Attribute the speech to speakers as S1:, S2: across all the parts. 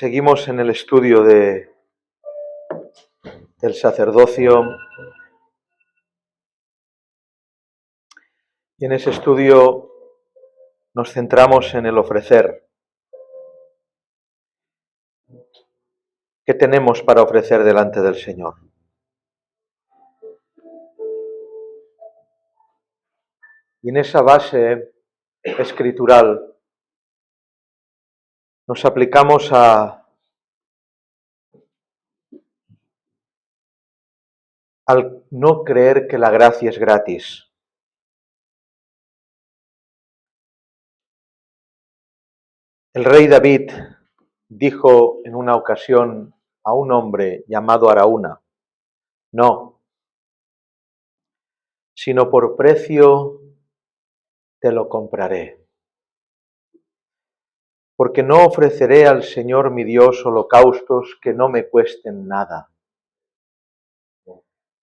S1: Seguimos en el estudio del sacerdocio, y en ese estudio nos centramos en el ofrecer. ¿Qué tenemos para ofrecer delante del Señor? Y en esa base escritural nos aplicamos al no creer que la gracia es gratis. El rey David dijo en una ocasión a un hombre llamado Araúna: no, sino por precio te lo compraré, porque no ofreceré al Señor mi Dios holocaustos que no me cuesten nada.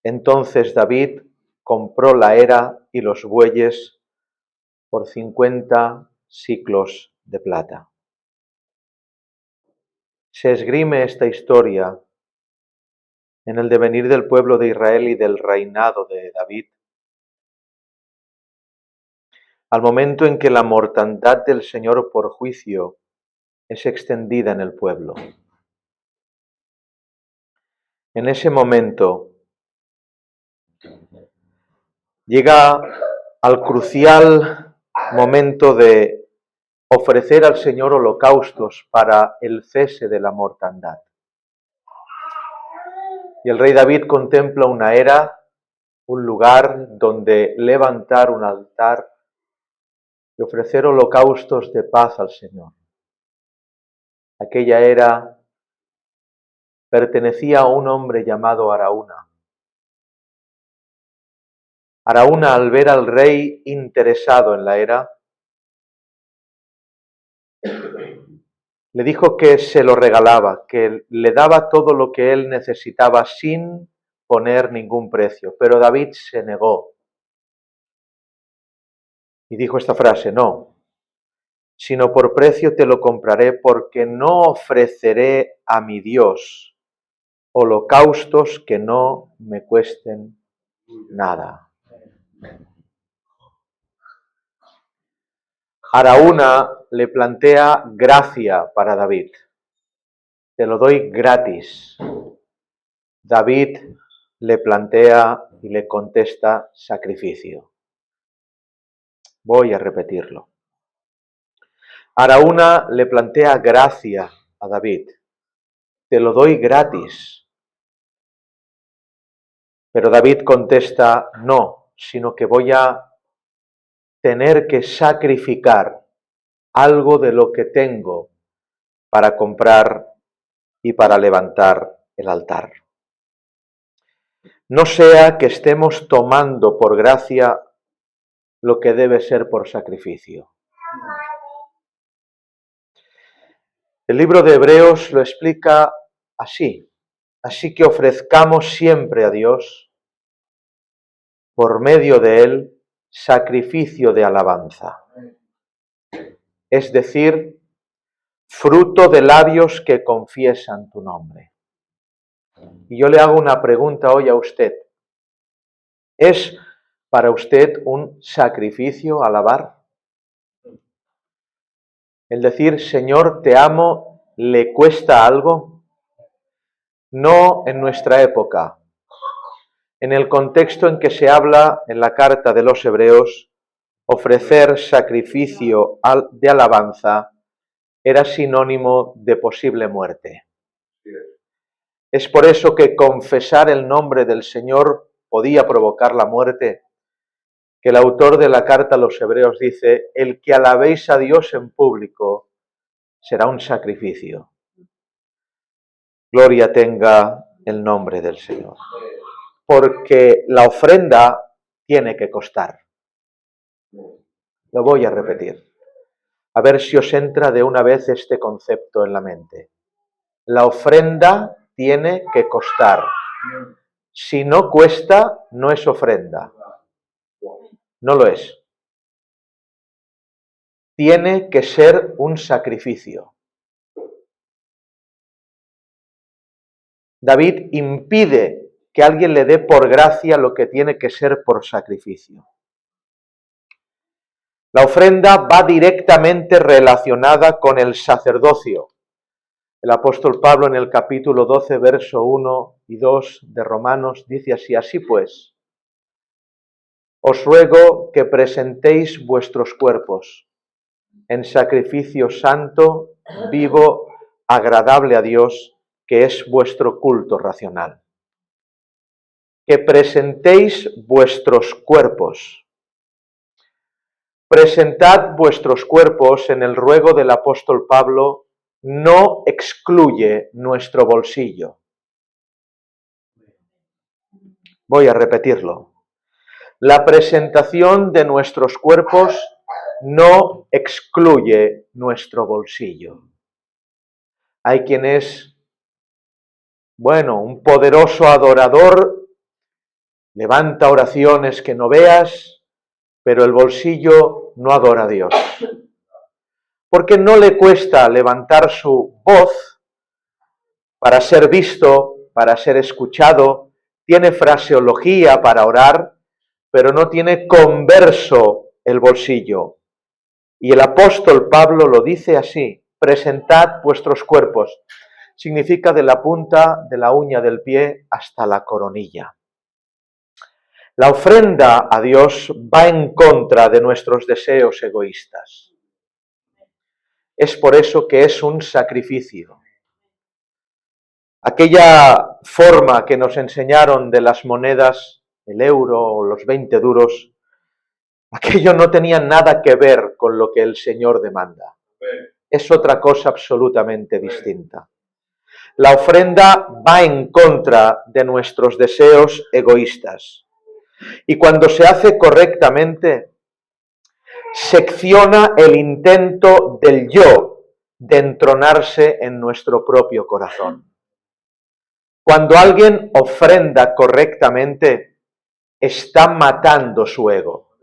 S1: Entonces David compró la era y los bueyes por 50 siclos de plata. Se esgrime esta historia en el devenir del pueblo de Israel y del reinado de David, al momento en que la mortandad del Señor por juicio es extendida en el pueblo. En ese momento llega al crucial momento de ofrecer al Señor holocaustos para el cese de la mortandad. Y el rey David contempla una era, un lugar donde levantar un altar y ofrecer holocaustos de paz al Señor. Aquella era pertenecía a un hombre llamado Araúna. Araúna, al ver al rey interesado en la era, le dijo que se lo regalaba, que le daba todo lo que él necesitaba sin poner ningún precio. Pero David se negó y dijo esta frase: no, sino por precio te lo compraré, porque no ofreceré a mi Dios holocaustos que no me cuesten nada. Araúna le plantea gracia para David. Te lo doy gratis. David le plantea y le contesta sacrificio. Voy a repetirlo. Araúna le plantea gracia a David. Te lo doy gratis. Pero David contesta: no, sino que voy a tener que sacrificar algo de lo que tengo para comprar y para levantar el altar. No sea que estemos tomando por gracia lo que debe ser por sacrificio. El libro de Hebreos lo explica así. Así que ofrezcamos siempre a Dios, por medio de Él, sacrificio de alabanza. Es decir, fruto de labios que confiesan tu nombre. Y yo le hago una pregunta hoy a usted. ¿Es para usted un sacrificio alabar? El decir Señor, te amo, ¿le cuesta algo? No en nuestra época. En el contexto en que se habla en la carta de los Hebreos, ofrecer sacrificio de alabanza era sinónimo de posible muerte. Es por eso que confesar el nombre del Señor podía provocar la muerte, que el autor de la carta a los Hebreos dice: el que alabéis a Dios en público será un sacrificio. Gloria tenga el nombre del Señor. Porque la ofrenda tiene que costar. Lo voy a repetir. A ver si os entra de una vez este concepto en la mente. La ofrenda tiene que costar. Si no cuesta, no es ofrenda. No lo es. Tiene que ser un sacrificio. David impide que alguien le dé por gracia lo que tiene que ser por sacrificio. La ofrenda va directamente relacionada con el sacerdocio. El apóstol Pablo en el capítulo 12, verso 1 y 2 de Romanos dice así: así pues, os ruego que presentéis vuestros cuerpos en sacrificio santo, vivo, agradable a Dios, que es vuestro culto racional. Que presentéis vuestros cuerpos. Presentad vuestros cuerpos en el ruego del apóstol Pablo no excluye nuestro bolsillo. Voy a repetirlo. La presentación de nuestros cuerpos no excluye nuestro bolsillo. Hay quien es, un poderoso adorador, levanta oraciones que no veas, pero el bolsillo no adora a Dios. Porque no le cuesta levantar su voz para ser visto, para ser escuchado, tiene fraseología para orar, pero no tiene converso el bolsillo. Y el apóstol Pablo lo dice así: presentad vuestros cuerpos. Significa de la punta de la uña del pie hasta la coronilla. La ofrenda a Dios va en contra de nuestros deseos egoístas. Es por eso que es un sacrificio. Aquella forma que nos enseñaron de las monedas, el euro o los 20 duros, aquello no tenía nada que ver con lo que el Señor demanda. Es otra cosa absolutamente distinta. La ofrenda va en contra de nuestros deseos egoístas. Y cuando se hace correctamente, secciona el intento del yo de entronarse en nuestro propio corazón. Cuando alguien ofrenda correctamente, está matando su ego.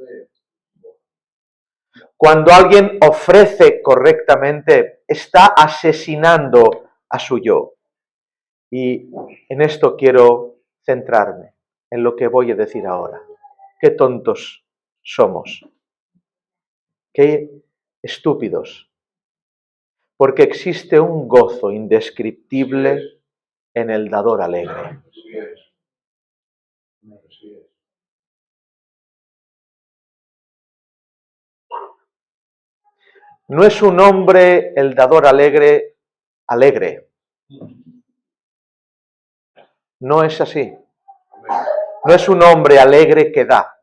S1: Cuando alguien ofrece correctamente, está asesinando a su yo. Y en esto quiero centrarme, en lo que voy a decir ahora. Qué tontos somos. Qué estúpidos. Porque existe un gozo indescriptible en el dador alegre. No es un hombre, el dador alegre, alegre. No es así. No es un hombre alegre que da.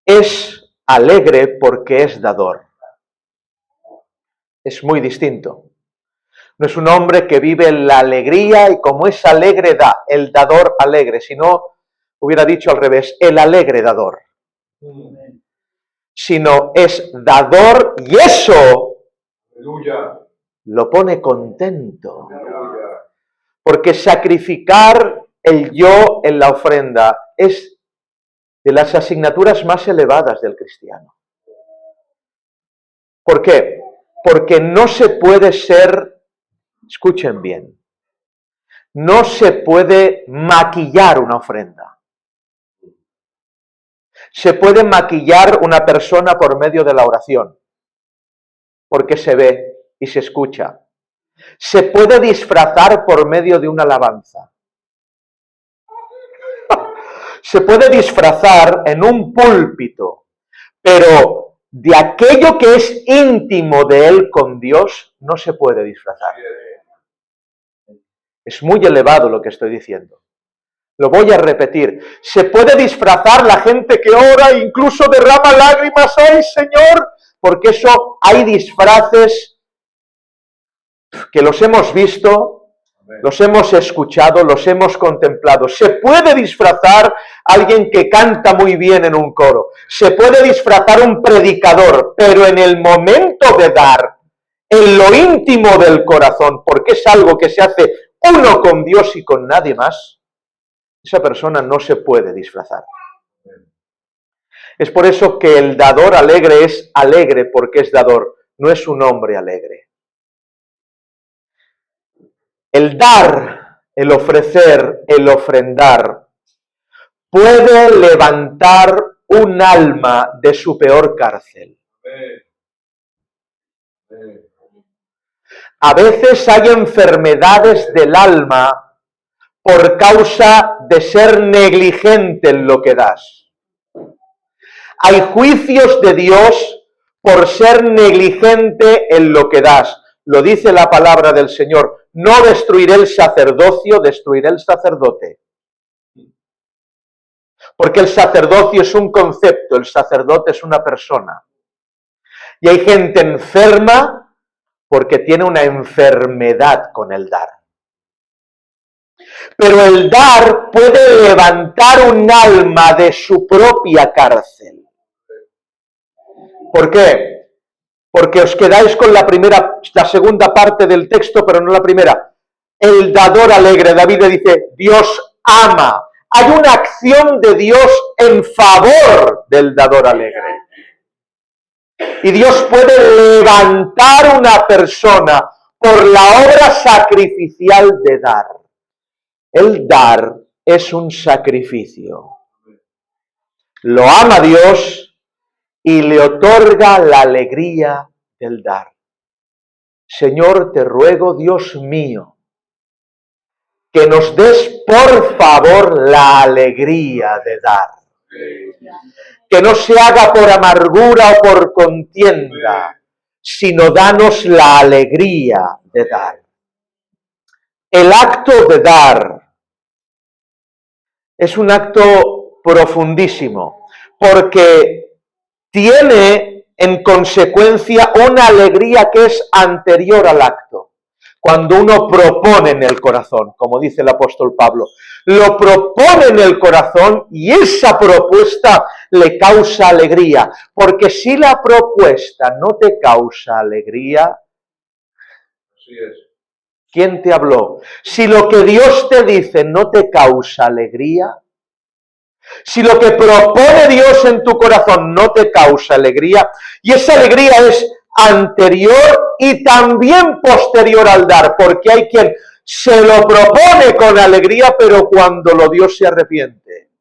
S1: Es alegre porque es dador. Es muy distinto. No es un hombre que vive en la alegría y como es alegre da, el dador alegre. Si no, hubiera dicho al revés, el alegre dador. Sino es dador y eso lo pone contento. Porque sacrificar el yo en la ofrenda es de las asignaturas más elevadas del cristiano. ¿Por qué? Porque no se puede ser, escuchen bien, no se puede maquillar una ofrenda. Se puede maquillar una persona por medio de la oración, porque se ve y se escucha. Se puede disfrazar por medio de una alabanza. Se puede disfrazar en un púlpito, pero de aquello que es íntimo de él con Dios, no se puede disfrazar. Es muy elevado lo que estoy diciendo. Lo voy a repetir. Se puede disfrazar la gente que ora e incluso derrama lágrimas. ¡Ay, Señor! Porque eso, hay disfraces que los hemos visto, los hemos escuchado, los hemos contemplado. Se puede disfrazar alguien que canta muy bien en un coro. Se puede disfrazar un predicador, pero en el momento de dar, en lo íntimo del corazón, porque es algo que se hace uno con Dios y con nadie más, esa persona no se puede disfrazar. Es por eso que el dador alegre es alegre porque es dador, no es un hombre alegre. El dar, el ofrecer, el ofrendar, puede levantar un alma de su peor cárcel. A veces hay enfermedades del alma por causa de ser negligente en lo que das. Hay juicios de Dios por ser negligente en lo que das. Lo dice la palabra del Señor. No destruiré el sacerdocio, destruiré el sacerdote. Porque el sacerdocio es un concepto, el sacerdote es una persona. Y hay gente enferma porque tiene una enfermedad con el dar. Pero el dar puede levantar un alma de su propia cárcel. ¿Por qué? Porque os quedáis con la segunda parte del texto, pero no la primera. El dador alegre, David le dice, Dios ama. Hay una acción de Dios en favor del dador alegre. Y Dios puede levantar una persona por la obra sacrificial de dar. El dar es un sacrificio. Lo ama Dios y le otorga la alegría del dar. Señor, te ruego, Dios mío, que nos des por favor la alegría de dar. Que no se haga por amargura o por contienda, sino danos la alegría de dar. El acto de dar es un acto profundísimo, porque tiene en consecuencia una alegría que es anterior al acto. Cuando uno propone en el corazón, como dice el apóstol Pablo, lo propone en el corazón y esa propuesta le causa alegría. Porque si la propuesta no te causa alegría, así es. ¿Quién te habló? Si lo que Dios te dice no te causa alegría, si lo que propone Dios en tu corazón no te causa alegría, y esa alegría es anterior y también posterior al dar, porque hay quien se lo propone con alegría, pero cuando lo dio se arrepiente.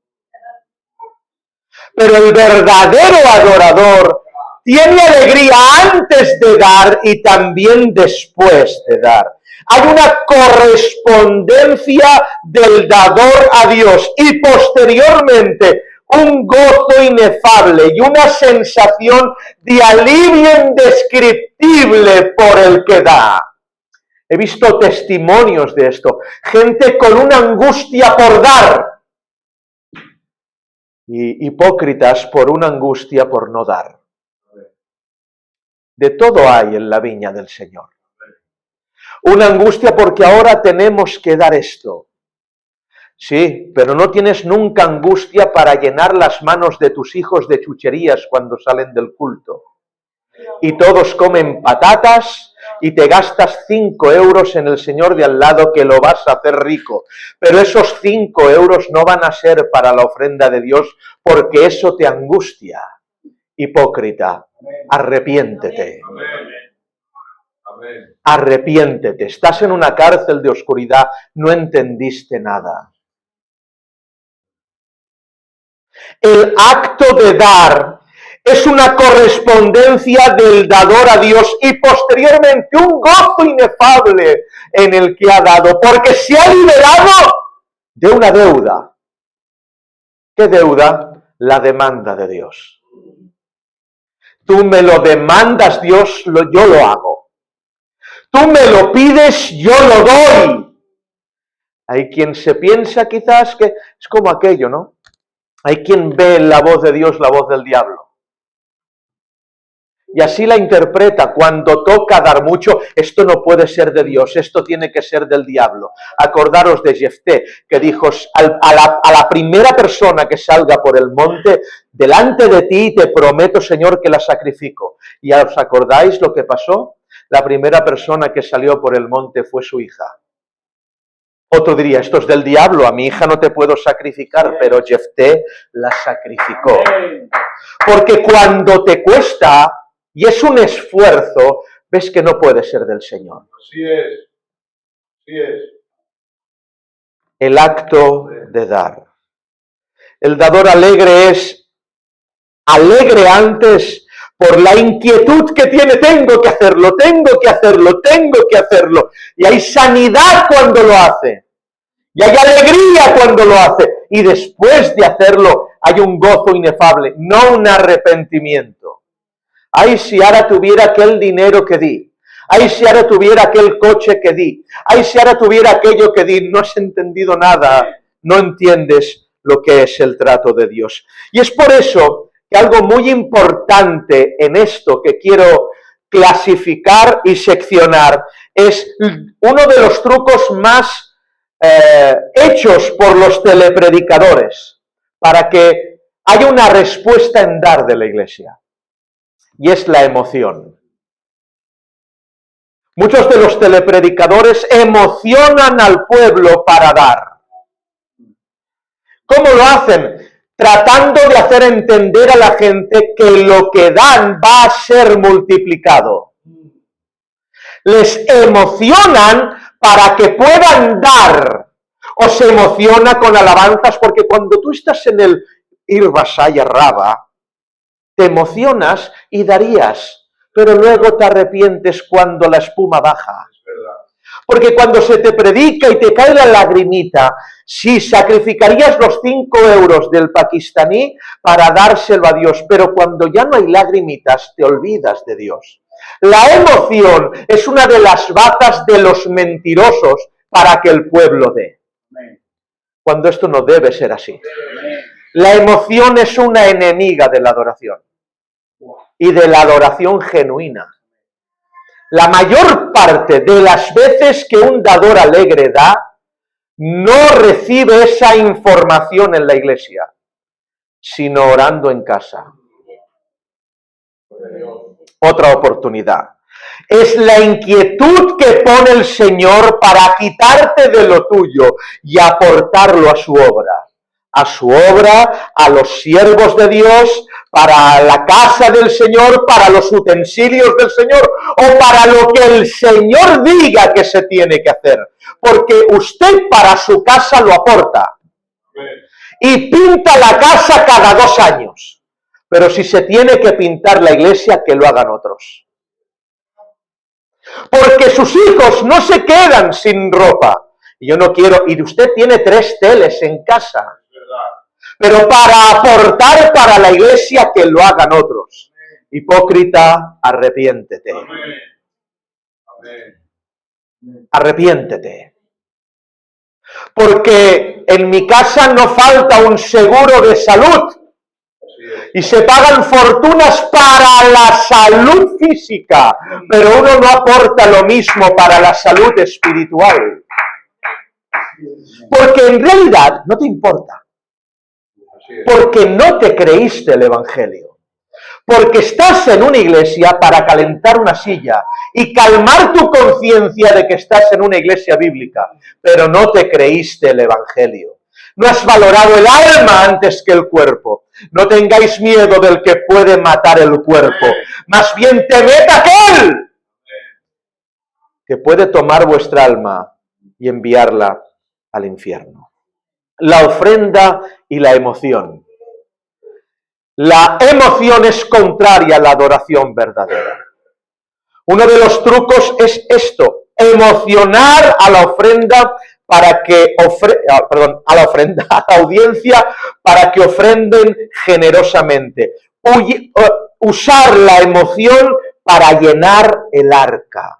S1: Pero el verdadero adorador tiene alegría antes de dar y también después de dar. Hay una correspondencia del dador a Dios y posteriormente un gozo inefable y una sensación de alivio indescriptible por el que da. He visto testimonios de esto. Gente con una angustia por dar y hipócritas por una angustia por no dar. De todo hay en la viña del Señor. Una angustia porque ahora tenemos que dar esto. Sí, pero no tienes nunca angustia para llenar las manos de tus hijos de chucherías cuando salen del culto. Y todos comen patatas y te gastas 5 euros en el señor de al lado que lo vas a hacer rico. Pero esos 5 euros no van a ser para la ofrenda de Dios porque eso te angustia. Hipócrita, arrepiéntete. Arrepiéntete. Estás en una cárcel de oscuridad, no entendiste nada. El acto de dar es una correspondencia del dador a Dios y posteriormente un gozo inefable en el que ha dado, porque se ha liberado de una deuda. ¿Qué deuda? La demanda de Dios. Tú me lo demandas, Dios, yo lo hago. Tú me lo pides, yo lo doy. Hay quien se piensa quizás que es como aquello, ¿no? Hay quien ve en la voz de Dios la voz del diablo. Y así la interpreta. Cuando toca dar mucho, esto no puede ser de Dios, esto tiene que ser del diablo. Acordaros de Jefté, que dijo a la primera persona que salga por el monte, delante de ti te prometo, Señor, que la sacrifico. ¿Y os acordáis lo que pasó? La primera persona que salió por el monte fue su hija. Otro diría, esto es del diablo, a mi hija no te puedo sacrificar, pero Jefté la sacrificó. Porque cuando te cuesta y es un esfuerzo, ves que no puede ser del Señor. Así es.
S2: Sí es.
S1: El acto de dar. El dador alegre es alegre antes por la inquietud que tiene, tengo que hacerlo, tengo que hacerlo, tengo que hacerlo. Y hay sanidad cuando lo hace. Y hay alegría cuando lo hace. Y después de hacerlo hay un gozo inefable, no un arrepentimiento. Ay, si ahora tuviera aquel dinero que di. Ay, si ahora tuviera aquel coche que di. Ay, si ahora tuviera aquello que di. No has entendido nada. No entiendes lo que es el trato de Dios. Y es por eso que algo muy importante en esto que quiero clasificar y seccionar es uno de los trucos más hechos por los telepredicadores para que haya una respuesta en dar de la iglesia. Y es la emoción. Muchos de los telepredicadores emocionan al pueblo para dar. ¿Cómo lo hacen? Tratando de hacer entender a la gente que lo que dan va a ser multiplicado. Les emocionan para que puedan dar. O se emociona con alabanzas, porque cuando tú estás en el Irbasaya Raba, te emocionas y darías, pero luego te arrepientes cuando la espuma baja. Porque cuando se te predica y te cae la lagrimita, sí, sacrificarías los 5 euros del pakistaní para dárselo a Dios, pero cuando ya no hay lagrimitas, te olvidas de Dios. La emoción es una de las bazas de los mentirosos para que el pueblo dé. Cuando esto no debe ser así. La emoción es una enemiga de la adoración. Y de la adoración genuina. La mayor parte de las veces que un dador alegre da, no recibe esa información en la iglesia, sino orando en casa. Otra oportunidad. Es la inquietud que pone el Señor para quitarte de lo tuyo y aportarlo a su obra. A su obra, a los siervos de Dios, para la casa del Señor, para los utensilios del Señor o para lo que el Señor diga que se tiene que hacer. Porque usted para su casa lo aporta y pinta la casa cada 2 años. Pero si se tiene que pintar la iglesia, que lo hagan otros. Porque sus hijos no se quedan sin ropa. Y yo no quiero, y usted tiene 3 teles en casa. Pero para aportar para la iglesia, que lo hagan otros. Hipócrita, arrepiéntete. Arrepiéntete. Porque en mi casa no falta un seguro de salud. Y se pagan fortunas para la salud física, pero uno no aporta lo mismo para la salud espiritual. Porque en realidad no te importa. Porque no te creíste el Evangelio. Porque estás en una iglesia para calentar una silla y calmar tu conciencia de que estás en una iglesia bíblica, pero no te creíste el Evangelio. No has valorado el alma antes que el cuerpo. No tengáis miedo del que puede matar el cuerpo. Más bien temed a aquel que puede tomar vuestra alma y enviarla al infierno. La ofrenda y la emoción. La emoción es contraria a la adoración verdadera. Uno de los trucos es esto: emocionar a la ofrenda para que a la audiencia para que ofrenden generosamente. Usar la emoción para llenar el arca.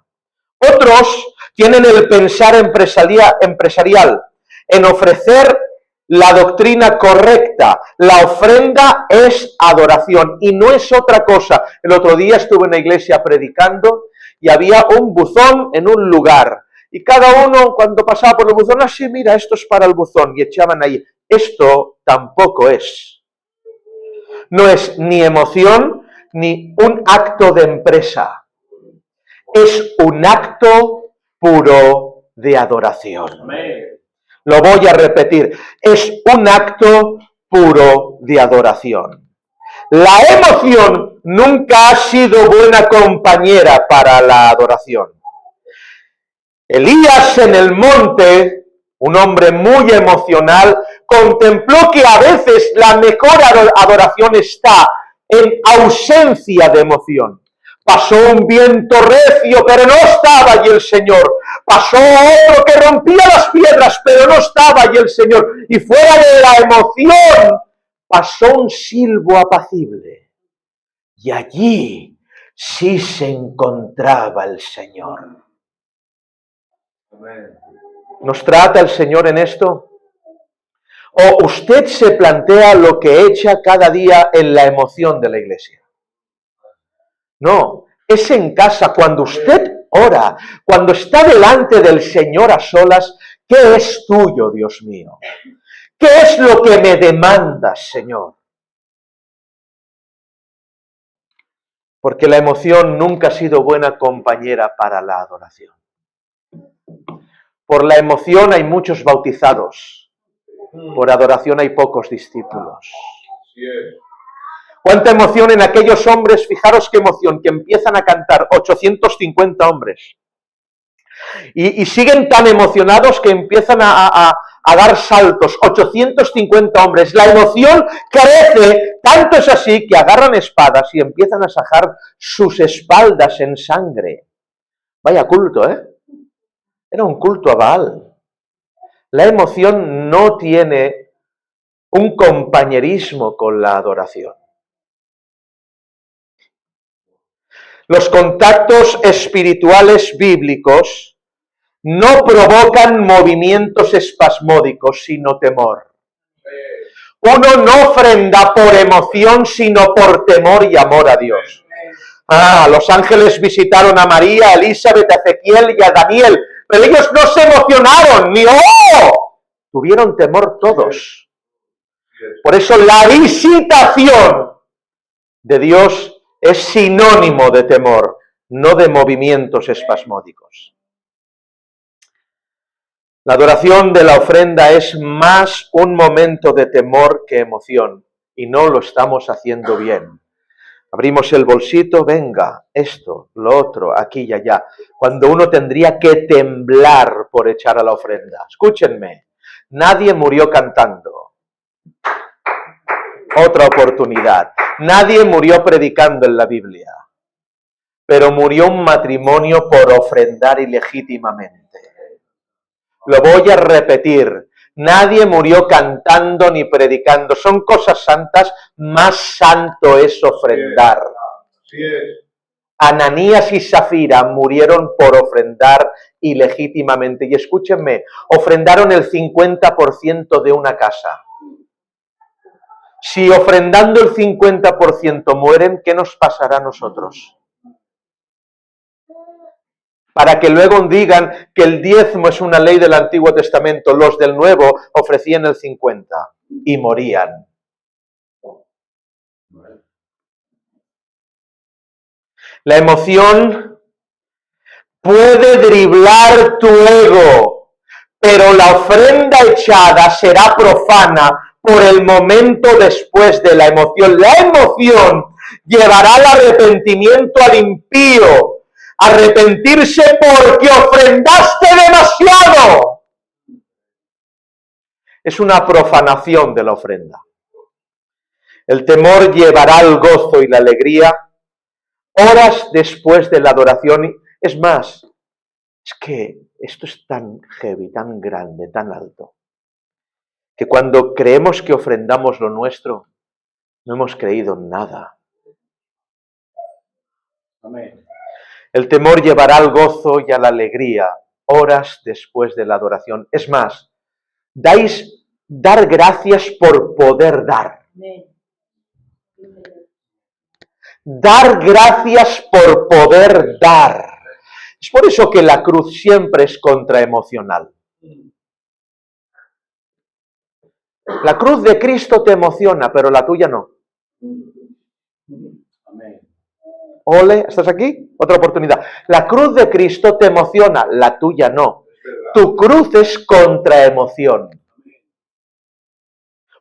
S1: Otros tienen el pensar empresarial en ofrecer la doctrina correcta. La ofrenda es adoración y no es otra cosa. El otro día estuve en una iglesia predicando y había un buzón en un lugar. Y cada uno, cuando pasaba por el buzón, así, mira, esto es para el buzón. Y echaban ahí. Esto tampoco es. No es ni emoción ni un acto de empresa. Es un acto puro de adoración. Amén. Lo voy a repetir. Es un acto puro de adoración. La emoción nunca ha sido buena compañera para la adoración. Elías en el monte, un hombre muy emocional, contempló que a veces la mejor adoración está en ausencia de emoción. Pasó un viento recio, pero no estaba allí el Señor. Pasó otro que rompía las piedras, pero no estaba allí el Señor. Y fuera de la emoción, pasó un silbo apacible. Y allí sí se encontraba el Señor. ¿Nos trata el Señor en esto? ¿O usted se plantea lo que echa cada día en la emoción de la iglesia? No, es en casa, cuando usted ora, cuando está delante del Señor a solas. ¿Qué es tuyo, Dios mío? ¿Qué es lo que me demandas, Señor? Porque la emoción nunca ha sido buena compañera para la adoración. Por la emoción hay muchos bautizados. Por adoración hay pocos discípulos. ¿Cuánta emoción en aquellos hombres? Fijaros qué emoción, que empiezan a cantar 850 hombres. Y siguen tan emocionados que empiezan a dar saltos. 850 hombres. La emoción crece, tanto es así que agarran espadas y empiezan a sajar sus espaldas en sangre. Vaya culto, ¿eh? Era un culto a Baal. La emoción no tiene un compañerismo con la adoración. Los contactos espirituales bíblicos no provocan movimientos espasmódicos, sino temor. Uno no ofrenda por emoción, sino por temor y amor a Dios. Los ángeles visitaron a María, a Elizabeth, a Ezequiel y a Daniel, pero ellos no se emocionaron, ni ¡oh! Tuvieron temor todos. Por eso la visitación de Dios es sinónimo de temor, no de movimientos espasmódicos. La adoración de la ofrenda es más un momento de temor que emoción, y no lo estamos haciendo bien. Abrimos el bolsito, venga, esto, lo otro, aquí y allá, cuando uno tendría que temblar por echar a la ofrenda. Escúchenme, nadie murió cantando. Otra oportunidad. Nadie murió predicando en la Biblia, pero murió un matrimonio por ofrendar ilegítimamente. Lo voy a repetir. Nadie murió cantando ni predicando. Son cosas santas. Más santo es ofrendar. Ananías y Zafira murieron por ofrendar ilegítimamente. Y escúchenme, ofrendaron el 50% de una casa. Si ofrendando el 50% mueren, ¿qué nos pasará a nosotros? Para que luego digan que el diezmo es una ley del Antiguo Testamento. Los del Nuevo ofrecían el 50% y morían. La emoción puede driblar tu ego, pero la ofrenda echada será profana por el momento después de la emoción. La emoción llevará al arrepentimiento al impío. Arrepentirse porque ofrendaste demasiado. Es una profanación de la ofrenda. El temor llevará al gozo y la alegría horas después de la adoración. Es más, es que esto es tan heavy, tan grande, tan alto, que cuando creemos que ofrendamos lo nuestro, no hemos creído nada. Amén. El temor llevará al gozo y a la alegría horas después de la adoración. Es más, dar gracias por poder dar. Dar gracias por poder dar. Es por eso que la cruz siempre es contraemocional. La cruz de Cristo te emociona, pero la tuya no. Amén. Ole, ¿estás aquí? Otra oportunidad. La cruz de Cristo te emociona, la tuya no. Tu cruz es contraemoción.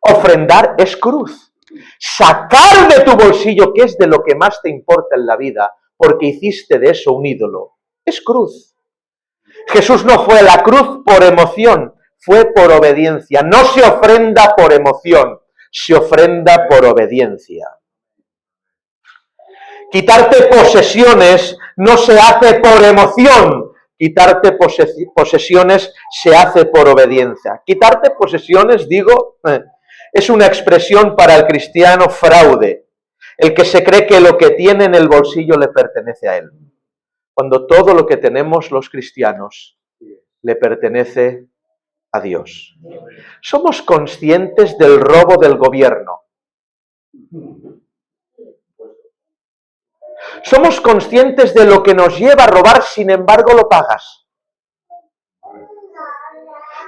S1: Ofrendar es cruz. Sacar de tu bolsillo, que es de lo que más te importa en la vida, porque hiciste de eso un ídolo, es cruz. Jesús no fue a la cruz por emoción, fue por obediencia. No se ofrenda por emoción, se ofrenda por obediencia. Quitarte posesiones no se hace por emoción, quitarte posesiones se hace por obediencia. Quitarte posesiones, digo, es una expresión para el cristiano fraude, el que se cree que lo que tiene en el bolsillo le pertenece a él, cuando todo lo que tenemos los cristianos le pertenece a Dios. Somos conscientes del robo del gobierno. Somos conscientes de lo que nos lleva a robar, sin embargo lo pagas.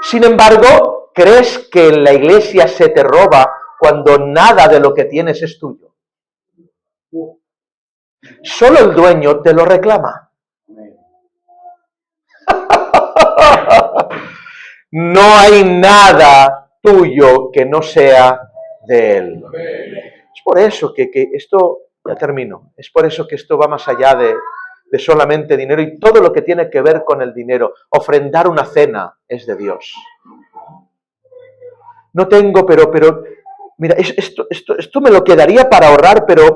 S1: Sin embargo, crees que en la iglesia se te roba cuando nada de lo que tienes es tuyo. Solo el dueño te lo reclama. No hay nada tuyo que no sea de él. Es por eso que esto, ya termino, es por eso que esto va más allá de solamente dinero y todo lo que tiene que ver con el dinero. Ofrendar una cena es de Dios. No tengo, pero mira, esto me lo quedaría para ahorrar, pero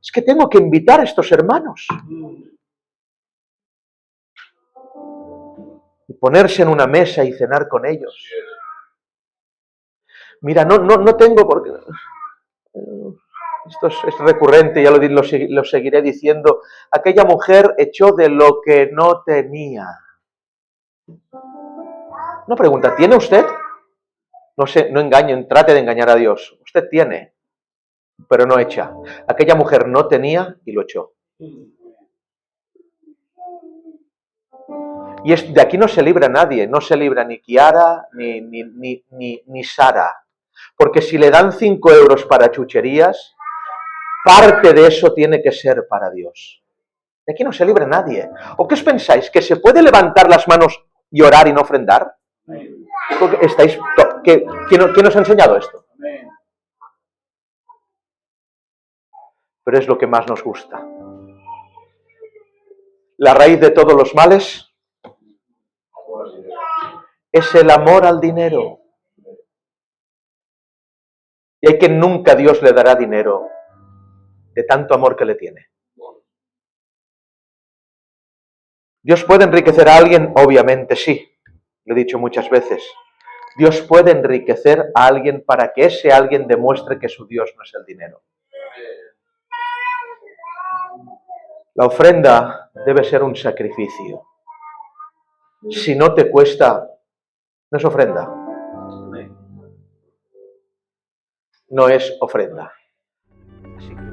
S1: es que tengo que invitar a estos hermanos. Y ponerse en una mesa y cenar con ellos. Mira, no tengo por qué. Esto es recurrente, ya lo seguiré diciendo. Aquella mujer echó de lo que no tenía. Una pregunta, ¿tiene usted? No sé, no engañen, trate de engañar a Dios. Usted tiene, pero no echa. Aquella mujer no tenía y lo echó. Y de aquí no se libra nadie, no se libra ni Kiara ni Sara. Porque si le dan 5 euros para chucherías, parte de eso tiene que ser para Dios. De aquí no se libra nadie. ¿O qué os pensáis? ¿Que se puede levantar las manos y orar y no ofrendar? ¿Quién os ha enseñado esto? Pero es lo que más nos gusta. La raíz de todos los males es el amor al dinero. Y hay que nunca Dios le dará dinero de tanto amor que le tiene. ¿Dios puede enriquecer a alguien? Obviamente sí, lo he dicho muchas veces. Dios puede enriquecer a alguien para que ese alguien demuestre que su Dios no es el dinero. La ofrenda debe ser un sacrificio. Si no te cuesta, no es ofrenda. No es ofrenda. Así que